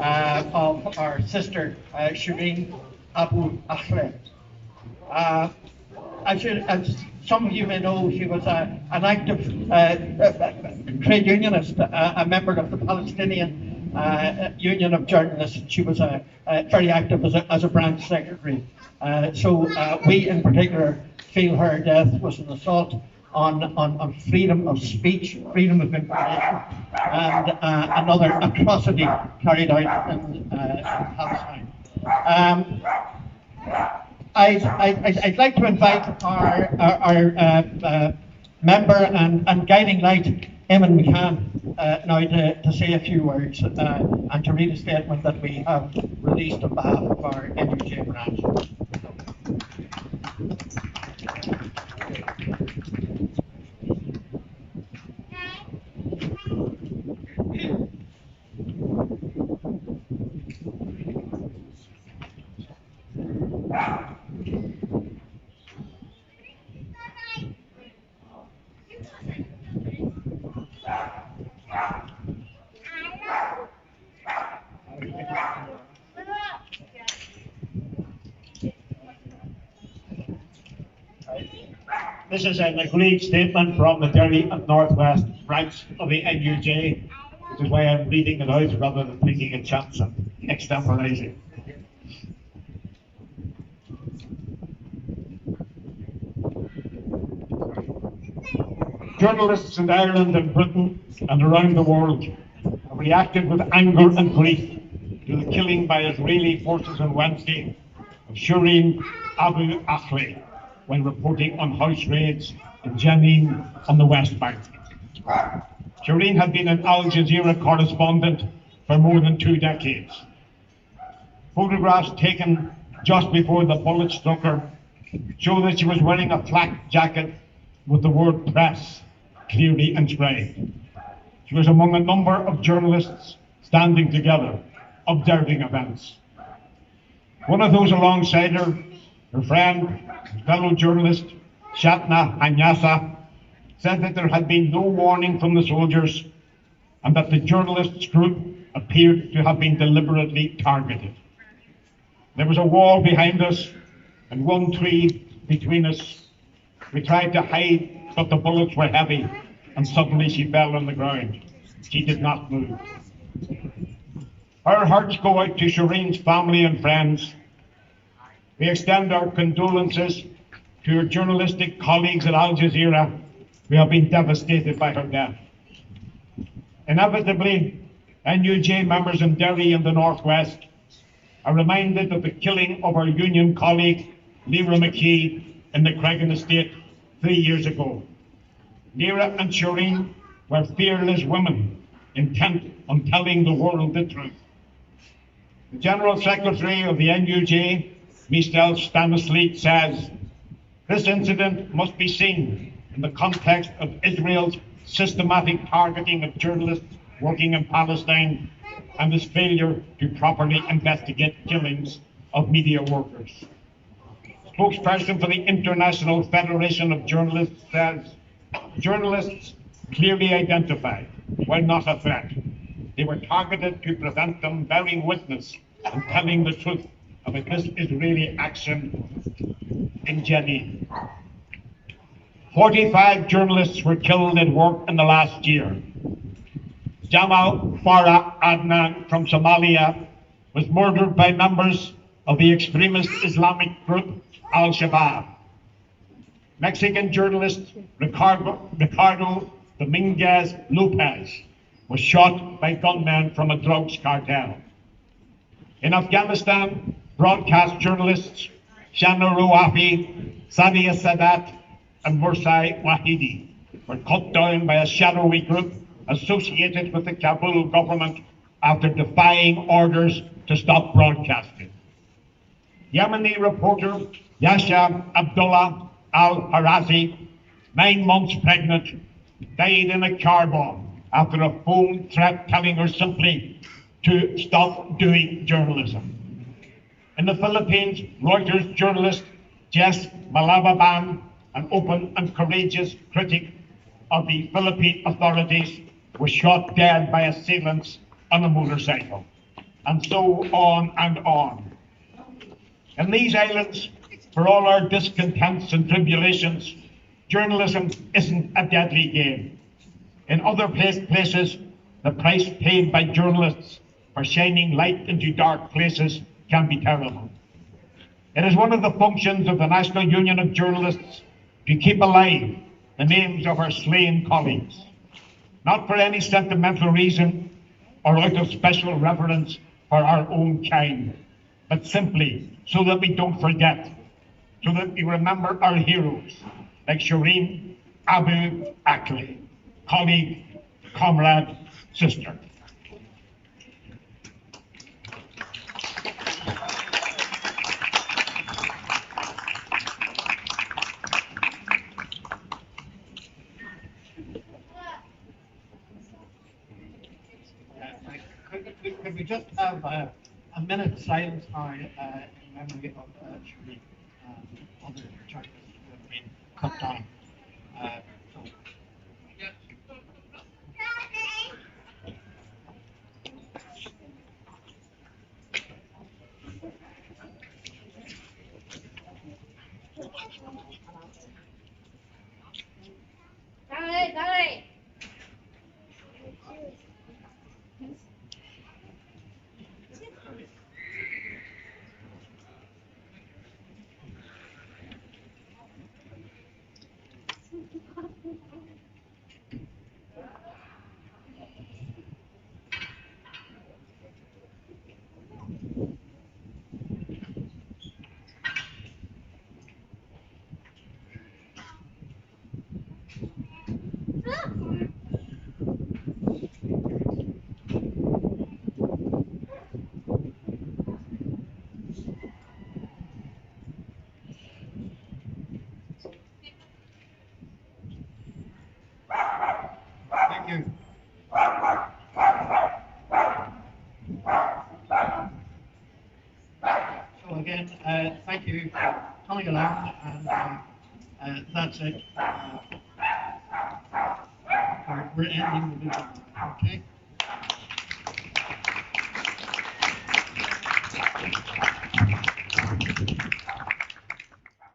of our sister, Shireen Abu Aqla. As some of you may know, she was an active trade unionist, a member of the Palestinian Union of Journalists. She was very active as a branch secretary. So we in particular feel her death was an assault on freedom of speech, freedom of information, and another atrocity carried out in Palestine. I'd like to invite our member and guiding light, Eamon McCann, now to say a few words and to read a statement that we have released on behalf of our NUJ branch. This is an agreed statement from the Derry and Northwest branch of the NUJ, which is why I'm reading it out rather than taking a chance of extemporizing. Journalists in Ireland and Britain and around the world have reacted with anger and grief to the killing by Israeli forces on Wednesday of Shireen Abu Aqla when reporting on house raids in Jenin on the West Bank. Shireen had been an Al Jazeera correspondent for more than 2 decades. Photographs taken just before the bullet struck her show that she was wearing a flak jacket with the word press clearly inscribed. She was among a number of journalists standing together, observing events. One of those alongside her, her friend, fellow journalist, Shatna Hanyasa, said that there had been no warning from the soldiers and that the journalists' group appeared to have been deliberately targeted. There was a wall behind us and one tree between us. We tried to hide, but the bullets were heavy, and suddenly she fell on the ground. She did not move. Our hearts go out to Shireen's family and friends. We extend our condolences to her journalistic colleagues at Al Jazeera who have been devastated by her death. Inevitably, NUJ members in Derry and the Northwest are reminded of the killing of our union colleague, Leora McKee, in the Creggan estate 3 years ago. Leora and Shireen were fearless women, intent on telling the world the truth. The General Secretary of the NUJ, Mistel Stanisleet, says, "This incident must be seen in the context of Israel's systematic targeting of journalists working in Palestine and its failure to properly investigate killings of media workers." Spokesperson for the International Federation of Journalists says, "Journalists clearly identified were not a threat. They were targeted to prevent them bearing witness and telling the truth about this Israeli action in Jenin." 45 journalists were killed at work in the last year. Jamal Farah Adnan from Somalia was murdered by members of the extremist Islamic group Al-Shabaab. Mexican journalist Ricardo Dominguez Lopez was shot by gunmen from a drugs cartel. In Afghanistan, broadcast journalists Shana Rouafi, Sadia Sadat, and Mursai Wahidi were cut down by a shadowy group associated with the Kabul government after defying orders to stop broadcasting. Yemeni reporter Yasha Abdullah al-Harazi, 9 months pregnant, died in a car bomb after a phone threat telling her simply to stop doing journalism. In the Philippines, Reuters journalist Jess Malababan, an open and courageous critic of the Philippine authorities, was shot dead by assailants on a motorcycle. and so on and on. In these islands, for all our discontents and tribulations, journalism isn't a deadly game. In other places, the price paid by journalists for shining light into dark places can be terrible. It is one of the functions of the National Union of Journalists to keep alive the names of our slain colleagues, not for any sentimental reason or out of special reverence for our own kind, but simply so that we don't forget, so that we remember our heroes like Shireen Abu Aqla, colleague, comrade, sister. Could we just have a minute's silence now in memory of Shireen and other journalists who have been cut down? So, Dale, dale. thank you. So again, thank you for coming along, and that's it. We're ending the meeting. Okay.